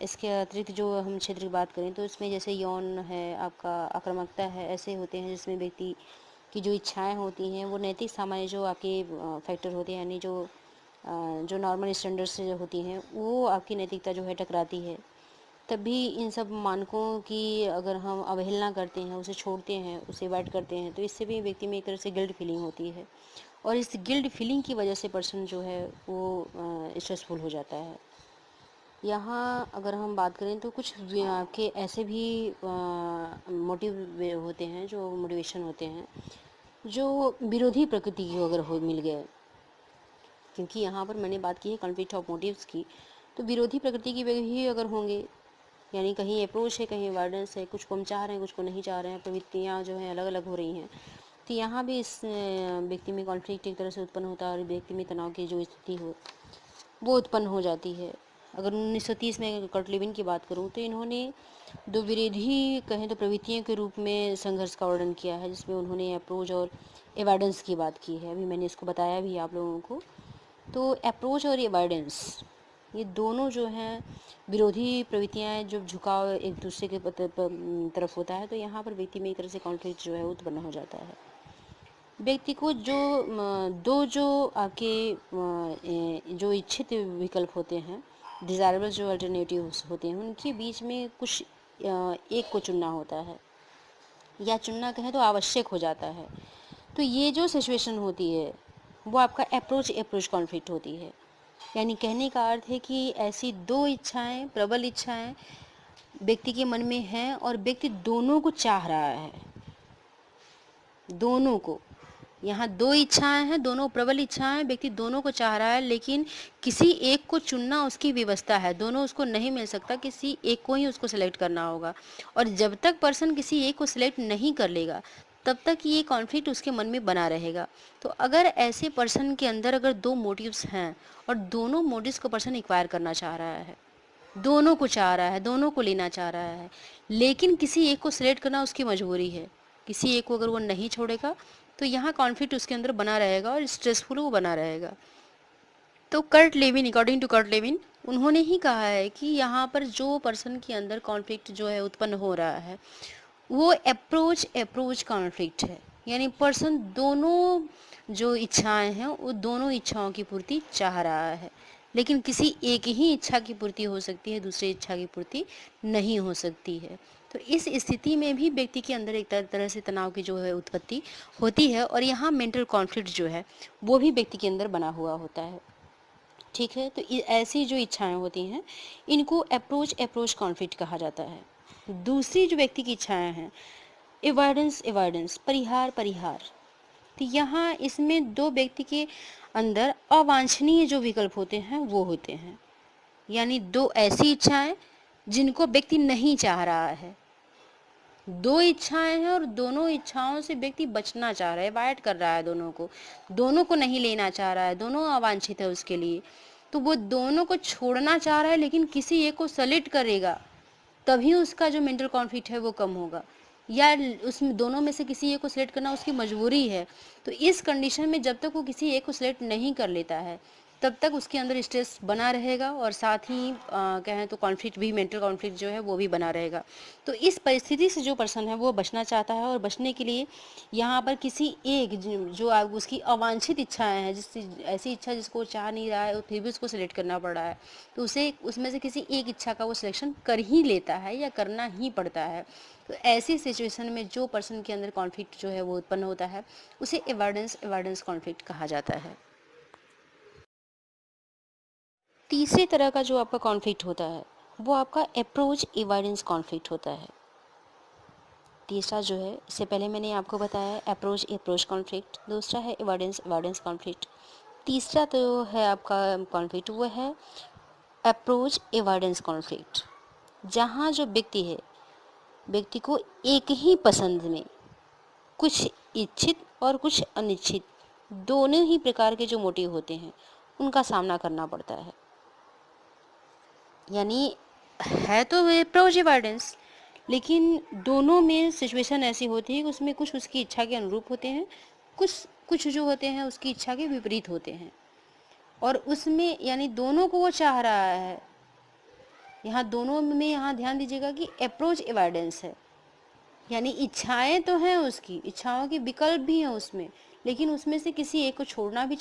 इसके अतिरिक्त जो हम क्षेत्र की बात करें तो इसमें जैसे यौन है, आपका आक्रामकता है, ऐसे होते हैं जिसमें व्यक्ति की जो इच्छाएं होती हैं वो नैतिक सामान्य जो आपके फैक्टर होते हैं, यानी जो नॉर्मल स्टैंडर्ड से जो होती हैं वो आपकी नैतिकता जो है टकराती है। तभी इन सब मानकों की अगर हम अवहेलना करते हैं, उसे छोड़ते हैं, उसे अवॉइड करते हैं, तो इससे भी व्यक्ति में एक तरह से गिल्ट फीलिंग होती है, और इस गिल्ट फीलिंग की वजह से पर्सन जो है वो स्ट्रेसफुल हो जाता है। यहाँ अगर हम बात करें तो कुछ के ऐसे भी मोटिव होते हैं, जो मोटिवेशन होते हैं जो विरोधी प्रकृति के अगर हो मिल गए, क्योंकि यहाँ पर मैंने बात की है कॉन्फ्लिक्ट ऑफ मोटिव्स की, तो विरोधी प्रकृति की ही अगर होंगे, यानी कहीं अप्रोच है, कहीं अवॉइडेंस है, कुछ को हम चाह रहे हैं, कुछ को नहीं चाह रहे हैं, प्रवृत्तियाँ जो हैं अलग अलग हो रही हैं, तो यहाँ भी इस व्यक्ति में कॉन्फ्लिक्ट एक तरह से उत्पन्न होता है और व्यक्ति में तनाव की जो स्थिति हो वो उत्पन्न हो जाती है। अगर 1930 में कर्ट लेविन की बात करूँ तो इन्होंने दो विरोधी कहें तो प्रवृत्तियों के रूप में संघर्ष का वर्णन किया है, जिसमें उन्होंने अप्रोच और एवॉइडेंस की बात की है। अभी मैंने इसको बताया भी आप लोगों को। तो अप्रोच और एवॉइडेंस, ये दोनों जो हैं विरोधी प्रवृत्तियाँ, जो झुकाव एक दूसरे के तरफ होता है, तो यहाँ पर व्यक्ति में एक तरह से कॉन्फ्लिक्ट जो है उत्पन्न हो जाता है। व्यक्ति को दो जो आपके जो इच्छित विकल्प होते हैं, डिज़ायरेबल जो अल्टरनेटिव्स होते हैं, उनके बीच में कुछ एक को चुनना होता है, या चुनना कहें तो आवश्यक हो जाता है। तो ये जो सिचुएशन होती है वो आपका अप्रोच कॉन्फ्लिक्ट होती है। यानी कहने का अर्थ है कि ऐसी दो इच्छाएं, प्रबल इच्छाएं व्यक्ति के मन में हैं और व्यक्ति दोनों को चाह रहा है, दोनों को। यहाँ दो इच्छाएं हैं, दोनों प्रबल इच्छाएं, व्यक्ति दोनों को चाह रहा है, लेकिन किसी एक को चुनना उसकी व्यवस्था है, दोनों उसको नहीं मिल सकता, किसी एक को ही उसको सेलेक्ट करना होगा। और जब तक पर्सन किसी एक को सिलेक्ट नहीं कर लेगा तब तक ये कॉन्फ्लिक्ट उसके मन में बना रहेगा। तो अगर ऐसे पर्सन के अंदर अगर दो मोटिव्स हैं और दोनों मोटिव्स को पर्सन एक्वायर करना चाह रहा है, दोनों को चाह रहा है, दोनों को लेना चाह रहा है, लेकिन किसी एक को सिलेक्ट करना उसकी मजबूरी है, किसी एक को अगर वो नहीं छोड़ेगा तो यहाँ कॉन्फ्लिक्ट उसके अंदर बना रहेगा और स्ट्रेसफुल वो बना रहेगा। तो Kurt Lewin, according to Kurt Lewin, उन्होंने ही कहा है कि यहाँ पर जो पर्सन के अंदर कॉन्फ्लिक्ट जो है उत्पन्न हो रहा है वो अप्रोच कॉन्फ्लिक्ट है। यानी पर्सन दोनों जो इच्छाएं हैं वो दोनों इच्छाओं की पूर्ति चाह रहा है, लेकिन किसी एक ही इच्छा की पूर्ति हो सकती है, दूसरी इच्छा की पूर्ति नहीं हो सकती है। तो इस स्थिति में भी व्यक्ति के अंदर एक तरह से तनाव की जो है उत्पत्ति होती है और यहाँ मेंटल कॉन्फ्लिक्ट जो है वो भी व्यक्ति के अंदर बना हुआ होता है। ठीक है, तो ऐसी जो इच्छाएं होती हैं इनको अप्रोच कॉन्फ्लिक्ट कहा जाता है। दूसरी जो व्यक्ति की इच्छाएं हैं एवॉइडेंस परिहार। तो यहाँ इसमें दो व्यक्ति के अंदर अवांछनीय जो विकल्प होते हैं वो होते हैं, यानी दो ऐसी इच्छाएं जिनको व्यक्ति नहीं चाह रहा है। दो इच्छाएं हैं और दोनों इच्छाओं से व्यक्ति बचना चाह रहा है, अवॉइड कर रहा है, दोनों को नहीं लेना चाह रहा है, दोनों अवांछित है उसके लिए। तो वो दोनों को छोड़ना चाह रहा है लेकिन किसी एक को सेलेक्ट करेगा तभी उसका जो मेंटल कॉन्फ्लिक्ट है वो कम होगा, या उसमें दोनों में से किसी एक को सिलेक्ट करना उसकी मजबूरी है। तो इस कंडीशन में जब तक वो किसी एक को सिलेक्ट नहीं कर लेता है तब तक उसके अंदर स्ट्रेस बना रहेगा और साथ ही कहें तो कॉन्फ्लिक्ट भी, मेंटल कॉन्फ्लिक्ट जो है वो भी बना रहेगा। तो इस परिस्थिति से जो पर्सन है वो बचना चाहता है और बचने के लिए यहाँ पर किसी एक जो उसकी अवांछित इच्छाएं हैं, जिससे ऐसी इच्छा जिसको चाह नहीं रहा है फिर भी उसको सिलेक्ट करना पड़ रहा है, तो उसे उसमें से किसी एक इच्छा का वो सिलेक्शन कर ही लेता है या करना ही पड़ता है। तो ऐसी सिचुएशन में जो पर्सन के अंदर कॉन्फ्लिक्ट जो है वो उत्पन्न होता है उसे एवॉइडेंस कॉन्फ्लिक्ट कहा जाता है। तीसरे तरह का जो आपका कॉन्फ्लिक्ट होता है वो आपका अप्रोच एवॉइडेंस कॉन्फ्लिक्ट होता है। तीसरा जो है, इससे पहले मैंने आपको बताया अप्रोच कॉन्फ्लिक्ट, दूसरा है एवॉइडेंस कॉन्फ्लिक्ट। तीसरा तो है आपका कॉन्फ्लिक्ट वो है अप्रोच एवॉइडेंस कॉन्फ्लिक्ट, जहाँ जो व्यक्ति है, व्यक्ति को एक ही पसंद में कुछ इच्छित और कुछ अनिच्छित दोनों ही प्रकार के जो मोटिव होते हैं उनका सामना करना पड़ता है। यानी है तो अप्रोच एवॉइडेंस, लेकिन दोनों में सिचुएशन ऐसी होती है कि उसमें कुछ उसकी इच्छा के अनुरूप होते हैं, कुछ जो होते हैं उसकी इच्छा के विपरीत होते हैं, और उसमें यानी दोनों को वो चाह रहा है। यहाँ दोनों में यहाँ ध्यान दीजिएगा कि अप्रोच एवॉइडेंस है, यानी इच्छाएं तो हैं, उसकी इच्छाओं के विकल्प भी हैं उसमें, लेकिन उसमें से किसी एक को छोड़ना भी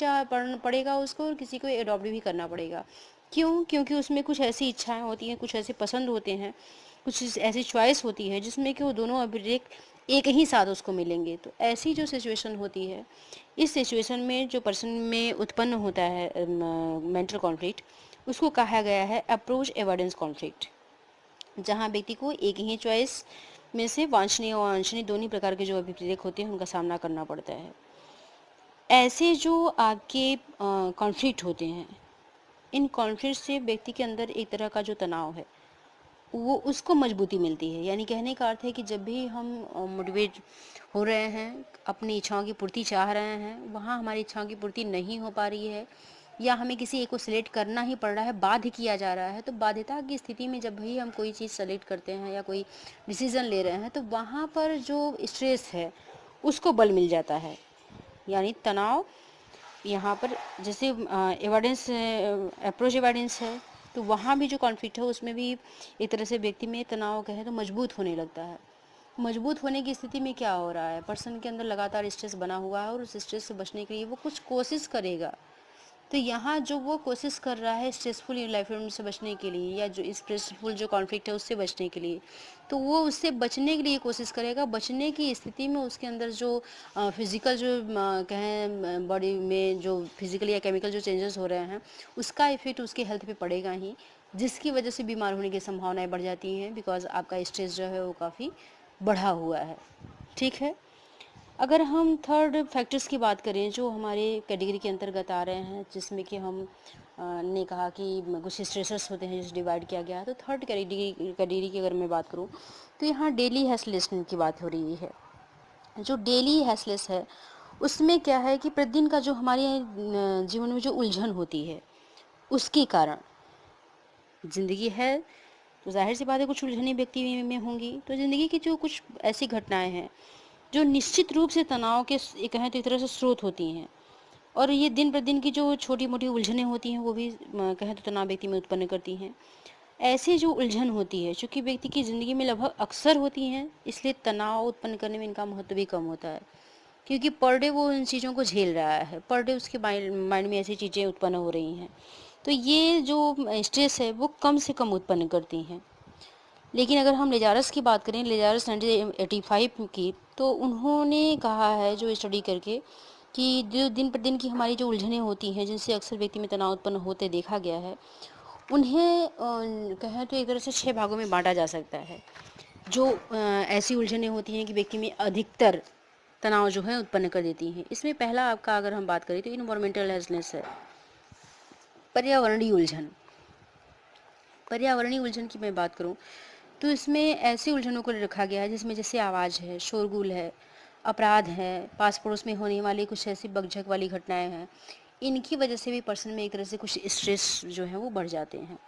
पड़ेगा उसको और किसी को एडॉप्ट भी करना पड़ेगा। क्यों? क्योंकि उसमें कुछ ऐसी इच्छाएं होती हैं, कुछ ऐसे पसंद होते हैं, कुछ ऐसी चॉइस होती है जिसमें कि वो दोनों अभिरेक एक ही साथ उसको मिलेंगे। तो ऐसी जो सिचुएशन होती है, इस सिचुएशन में जो पर्सन में उत्पन्न होता है मेंटल कॉन्फ्लिक्ट, उसको कहा गया है अप्रोच एवॉइडेंस कॉन्फ्लिक्ट, जहाँ व्यक्ति को एक ही चॉइस में से वांछनीय और अवांछनीय दोनों प्रकार के जो अभिप्रेत होते हैं उनका सामना करना पड़ता है। ऐसे जो आपके कॉन्फ्लिक्ट होते हैं, इन कॉन्फ्लिक्ट से व्यक्ति के अंदर एक तरह का जो तनाव है वो उसको मजबूती मिलती है। यानी कहने का अर्थ है कि जब भी हम मोटिवेट हो रहे हैं, अपनी इच्छाओं की पूर्ति चाह रहे हैं, वहाँ हमारी इच्छाओं की पूर्ति नहीं हो पा रही है या हमें किसी एक को सिलेक्ट करना ही पड़ रहा है, बाध्य किया जा रहा है, तो बाध्यता की स्थिति में जब भी हम कोई चीज़ सेलेक्ट करते हैं या कोई डिसीज़न ले रहे हैं तो वहाँ पर जो स्ट्रेस है उसको बल मिल जाता है। यानी तनाव यहाँ पर जैसे एवॉइडेंस अप्रोच एवॉइडेंस है तो वहाँ भी जो कॉन्फ्लिक्ट है उसमें भी एक तरह से व्यक्ति में तनाव कहे तो मजबूत होने लगता है। मजबूत होने की स्थिति में क्या हो रहा है, पर्सन के अंदर लगातार स्ट्रेस बना हुआ है और उस स्ट्रेस से बचने के लिए वो कुछ कोशिश करेगा। तो यहाँ जो वो कोशिश कर रहा है स्ट्रेसफुल लाइफ से बचने के लिए या जो स्ट्रेसफुल जो कॉन्फ्लिक्ट है उससे बचने के लिए, तो वो उससे बचने के लिए कोशिश करेगा। बचने की स्थिति में उसके अंदर जो फिजिकल जो कहें बॉडी में जो फिजिकल या केमिकल जो चेंजेस हो रहे हैं उसका इफेक्ट उसके हेल्थ पे पड़ेगा ही, जिसकी वजह से बीमार होने की संभावनाएं बढ़ जाती हैं, बिकॉज आपका स्ट्रेस जो है वो काफ़ी बढ़ा हुआ है। ठीक है, अगर हम थर्ड फैक्टर्स की बात करें जो हमारे कैटेगरी के अंतर्गत आ रहे हैं, जिसमें कि हम ने कहा कि कुछ स्ट्रेसर्स होते हैं जिसे डिवाइड किया गया है, तो थर्ड कैटेगरी की अगर मैं बात करूं तो यहाँ डेली हेल्थ लिस्टिंग की बात हो रही है। जो डेली हेल्थलेस है उसमें क्या है कि प्रतिदिन का जो हमारे जीवन में जो उलझन होती है उसके कारण ज़िंदगी है, तो ज़ाहिर सी बात है कुछ उलझने व्यक्ति में होंगी। तो ज़िंदगी की जो कुछ ऐसी घटनाएं हैं जो निश्चित रूप से तनाव के कहें तो एक तरह से स्रोत होती हैं, और ये दिन प्रतिदिन की जो छोटी मोटी उलझनें होती हैं वो भी कहें तो तनाव व्यक्ति में उत्पन्न करती हैं। ऐसी जो उलझन होती है चूँकि व्यक्ति की ज़िंदगी में लगभग अक्सर होती हैं, इसलिए तनाव उत्पन्न करने में इनका महत्व भी कम होता है, क्योंकि पर डे वो इन चीज़ों को झेल रहा है, पर डे उसके माइंड में ऐसी चीज़ें उत्पन्न हो रही हैं। तो ये जो स्ट्रेस है वो कम से कम उत्पन्न करती हैं। लेकिन अगर हम लेजारस की बात करें, लेजारस 1985 की, तो उन्होंने कहा है जो स्टडी करके कि जो दिन प्रतिदिन की हमारी जो उलझनें होती हैं जिनसे अक्सर व्यक्ति में तनाव उत्पन्न होते देखा गया है, उन्हें कहें तो एक तरह से 6 भागों में बांटा जा सकता है। जो ऐसी उलझनें होती हैं कि व्यक्ति में अधिकतर तनाव जो है उत्पन्न कर देती हैं। इसमें पहला आपका अगर हम बात करें तो इन्वायरमेंटल हेल्थलेस है, पर्यावरणीय उलझन। पर्यावरणीय उलझन की मैं बात करूं तो इसमें ऐसी उलझनों को रखा गया है जिसमें जैसे आवाज़ है, शोरगुल है, अपराध है, पास पड़ोस में होने वाली कुछ ऐसी बकझक वाली घटनाएं हैं। इनकी वजह से भी पर्सन में एक तरह से कुछ स्ट्रेस जो है वो बढ़ जाते हैं।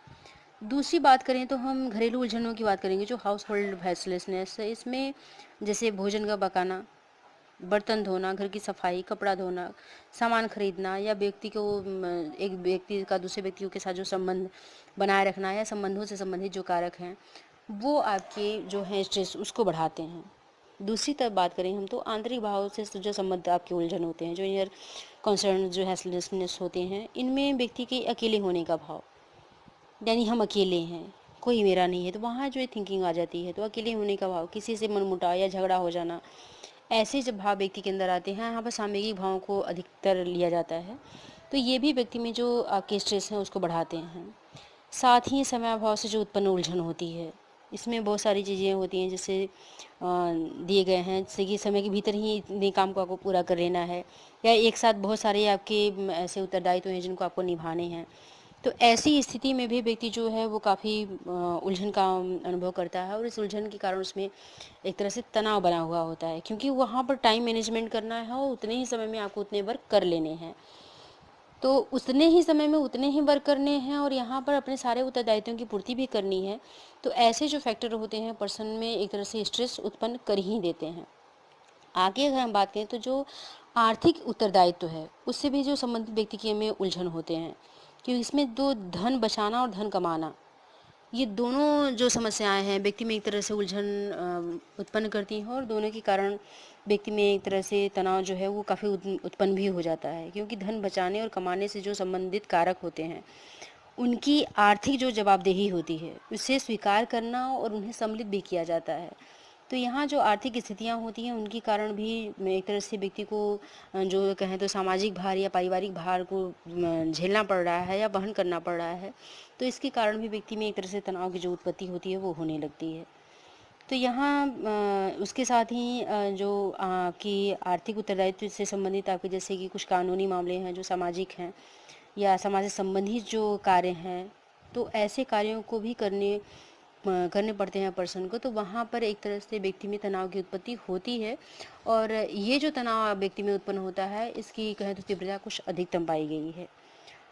दूसरी बात करें तो हम घरेलू उलझनों की बात करेंगे जो हाउस होल्ड हेल्थलेसनेस है। इसमें जैसे भोजन का पकाना, बर्तन धोना, घर की सफाई, कपड़ा धोना, सामान खरीदना, या व्यक्ति को एक व्यक्ति का दूसरे व्यक्तियों के साथ जो संबंध बनाए रखना या संबंधों से संबंधित जो कारक हैं वो आपके जो है स्ट्रेस उसको बढ़ाते हैं। दूसरी तरफ बात करें हम तो आंतरिक भाव से जो संबंध आपके उलझन होते हैं, जो इनर कॉन्सर्न जो हेल्थलेसनेस होते हैं, इनमें व्यक्ति के अकेले होने का भाव, यानी हम अकेले हैं, कोई मेरा नहीं है, तो वहाँ जो थिंकिंग आ जाती है। तो अकेले होने का भाव, किसी से मनमुटाव या झगड़ा हो जाना, ऐसे जब भाव व्यक्ति के अंदर आते हैं, यहाँ पर सामयिक भावों को अधिकतर लिया जाता है। तो ये भी व्यक्ति में जो आपके स्ट्रेस हैं उसको बढ़ाते हैं। साथ ही समयाभाव से जो उत्पन्न उलझन होती है, इसमें बहुत सारी चीज़ें होती हैं जैसे दिए गए हैं, जैसे कि समय के भीतर ही इतने काम को आपको पूरा कर लेना है, या एक साथ बहुत सारे आपके ऐसे उत्तरदायित्व हैं जिनको आपको निभाने हैं। तो ऐसी स्थिति में भी व्यक्ति जो है वो काफ़ी उलझन का अनुभव करता है, और इस उलझन के कारण उसमें एक तरह से तनाव बना हुआ होता है, क्योंकि वहाँ पर टाइम मैनेजमेंट करना है और उतने ही समय में आपको उतने वर्क कर लेने हैं। तो उतने ही समय में उतने ही वर्क करने हैं और यहाँ पर अपने सारे उत्तरदायित्वों की पूर्ति भी करनी है। तो ऐसे जो फैक्टर होते हैं पर्सन में एक तरह से स्ट्रेस उत्पन्न कर ही देते हैं। आगे अगर हम बात करें तो जो आर्थिक उत्तरदायित्व है उससे भी जो संबंधित व्यक्ति के में उलझन होते हैं, क्योंकि इसमें दो धन बचाना और धन कमाना, ये दोनों जो समस्याएं हैं व्यक्ति में एक तरह से उलझन उत्पन्न करती हैं, और दोनों के कारण व्यक्ति में एक तरह से तनाव जो है वो काफ़ी उत्पन्न भी हो जाता है, क्योंकि धन बचाने और कमाने से जो संबंधित कारक होते हैं उनकी आर्थिक जो जवाबदेही होती है उसे स्वीकार करना और उन्हें सम्मिलित भी किया जाता है। तो यहाँ जो आर्थिक स्थितियाँ होती हैं उनके कारण भी एक तरह से व्यक्ति को जो कहें तो सामाजिक भार या पारिवारिक भार को झेलना पड़ रहा है या वहन करना पड़ रहा है। तो इसके कारण भी व्यक्ति में एक तरह से तनाव की जो उत्पत्ति होती है वो होने लगती है। तो यहाँ उसके साथ ही जो आपकी आर्थिक उत्तरदायित्व से संबंधित आपके जैसे कि कुछ कानूनी मामले हैं जो सामाजिक हैं या समाज से संबंधित जो कार्य हैं, तो ऐसे कार्यों को भी करने पड़ते हैं पर्सन को। तो वहाँ पर एक तरह से व्यक्ति में तनाव की उत्पत्ति होती है, और ये जो तनाव व्यक्ति में उत्पन्न होता है इसकी कहें तो तीव्रता कुछ अधिकतम पाई गई है।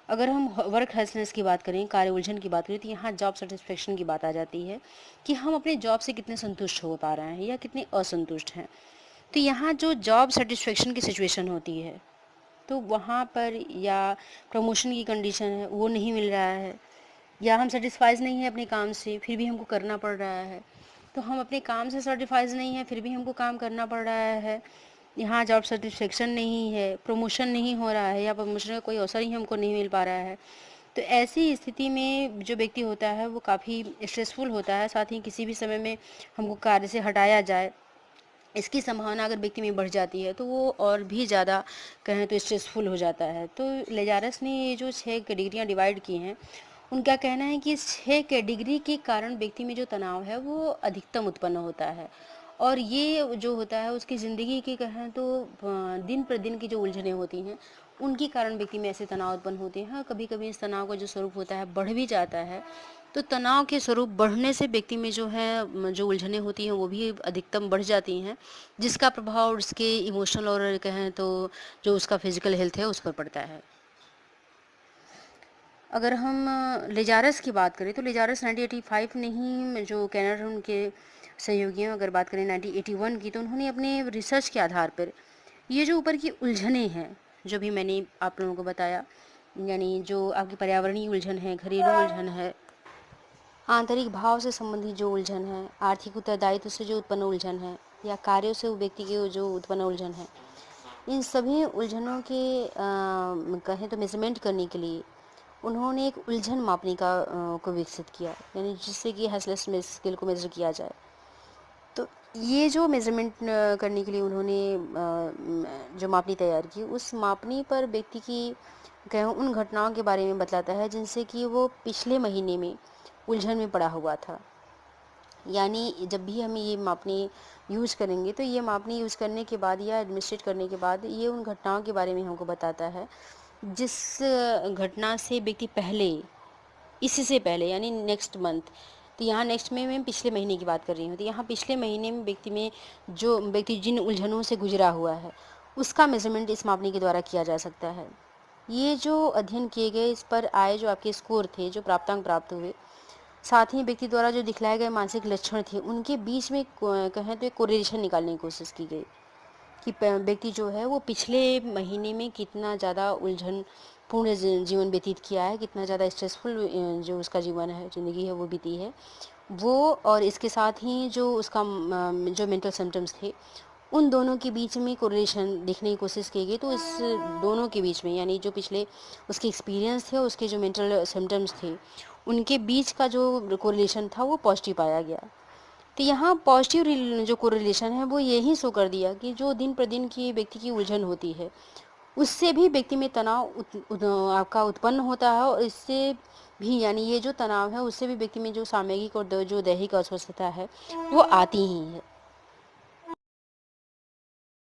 अगर हम वर्क हेल्थलेस की बात करें, कार्य उलझन की बात करें, तो यहाँ जॉब सेटिस्फेक्शन की बात आ जाती है कि हम अपने जॉब से कितने संतुष्ट हो पा रहे हैं या कितने असंतुष्ट हैं। तो यहाँ जो जॉब सेटिस्फेक्शन की सिचुएशन होती है तो वहाँ पर या प्रमोशन की कंडीशन है वो नहीं मिल रहा है, या हम सेटिस्फाइज नहीं है अपने काम से फिर भी हमको करना पड़ रहा है। तो हम अपने काम से सेटिस्फाइज नहीं है फिर भी हमको काम करना पड़ रहा है। यहाँ जॉब सेटिस्फेक्शन नहीं है, प्रमोशन नहीं हो रहा है, या प्रमोशन का कोई अवसर ही हमको नहीं मिल पा रहा है। तो ऐसी स्थिति में जो व्यक्ति होता है वो काफ़ी स्ट्रेसफुल होता है। साथ ही किसी भी समय में हमको कार्य से हटाया जाए, इसकी संभावना अगर व्यक्ति में बढ़ जाती है तो वो और भी ज़्यादा कहें तो स्ट्रेसफुल हो जाता है। तो लेजारस ने ये जो 6 कैटेगरियाँ डिवाइड की हैं, उनका कहना है कि इस 6 कैटेगरी के कारण व्यक्ति में जो तनाव है वो अधिकतम उत्पन्न होता है, और ये जो होता है उसकी ज़िंदगी की कहें तो दिन प्रतिदिन की जो उलझनें होती हैं उनके कारण व्यक्ति में ऐसे तनाव उत्पन्न होते हैं। कभी कभी इस तनाव का जो स्वरूप होता है बढ़ भी जाता है, तो तनाव के स्वरूप बढ़ने से व्यक्ति में जो है जो उलझनें होती हैं वो भी अधिकतम बढ़ जाती हैं, जिसका प्रभाव उसके इमोशनल और कहें तो जो उसका फिजिकल हेल्थ है उस पर पड़ता है। अगर हम लेजारस की बात करें तो लेजारस 1985 ने ही जो कैनर उनके सहयोगियों अगर बात करें 1981 की, तो उन्होंने अपने रिसर्च के आधार पर ये जो ऊपर की उलझनें हैं जो भी मैंने आप लोगों को बताया, यानी जो आपकी पर्यावरणीय उलझन है, घरेलू उलझन है, आंतरिक भाव से संबंधित जो उलझन है, आर्थिक उत्तरदायित्व से जो उत्पन्न उलझन है, या कार्यों से व्यक्ति के जो उत्पन्न उलझन है, इन सभी उलझनों के कहें तो मेजरमेंट करने के लिए उन्होंने एक उलझन मापने को विकसित किया, यानी जिससे कि हेल्थलेस स्किल को मेजर किया जाए। तो ये जो मेजरमेंट करने के लिए उन्होंने जो मापनी तैयार की, उस मापनी पर व्यक्ति की कहें उन घटनाओं के बारे में बतलाता है जिनसे कि वो पिछले महीने में उलझन में पड़ा हुआ था। यानी जब भी हम ये मापनी यूज़ करेंगे तो ये मापनी यूज़ करने के बाद या एडमिनिस्ट्रेट करने के बाद ये उन घटनाओं के बारे में हमको बताता है जिस घटना से व्यक्ति पहले, इससे पहले यानी नेक्स्ट मंथ, तो यहाँ नेक्स्ट में मैं पिछले महीने की बात कर रही हूँ, तो यहाँ पिछले महीने में व्यक्ति जिन उलझनों से गुजरा हुआ है उसका मेजरमेंट इस मापनी के द्वारा किया जा सकता है। ये जो अध्ययन किए गए, इस पर आए जो आपके स्कोर थे, जो प्राप्तांक प्राप्त हुए, साथ ही व्यक्ति द्वारा जो दिखलाए गए मानसिक लक्षण थे, उनके बीच में कहें तो एक कोरिलेशन निकालने की कोशिश की गई कि व्यक्ति जो है वो पिछले महीने में कितना ज़्यादा उलझन पूर्ण जीवन व्यतीत किया है, कितना ज़्यादा स्ट्रेसफुल जो उसका जीवन है, ज़िंदगी है वो बीती है वो, और इसके साथ ही जो उसका जो मेंटल सिम्टम्स थे उन दोनों के बीच में कोरिलेशन देखने की कोशिश की गई। तो इस दोनों के बीच में, यानी जो पिछले उसके एक्सपीरियंस थे, उसके जो मेंटल सिम्टम्स थे, उनके बीच का जो कोरिलेशन था वो पॉजिटिव पाया गया। तो यहाँ पॉजिटिव जो कोरिलेशन है वो यही शो कर दिया कि जो दिन प्रतिदिन की व्यक्ति की उलझन होती है उससे भी व्यक्ति में तनाव आपका उत्पन्न होता है, और इससे भी यानी ये जो तनाव है उससे भी व्यक्ति में जो सामयिक और जो दैहिक अस्वस्थता है वो आती ही है।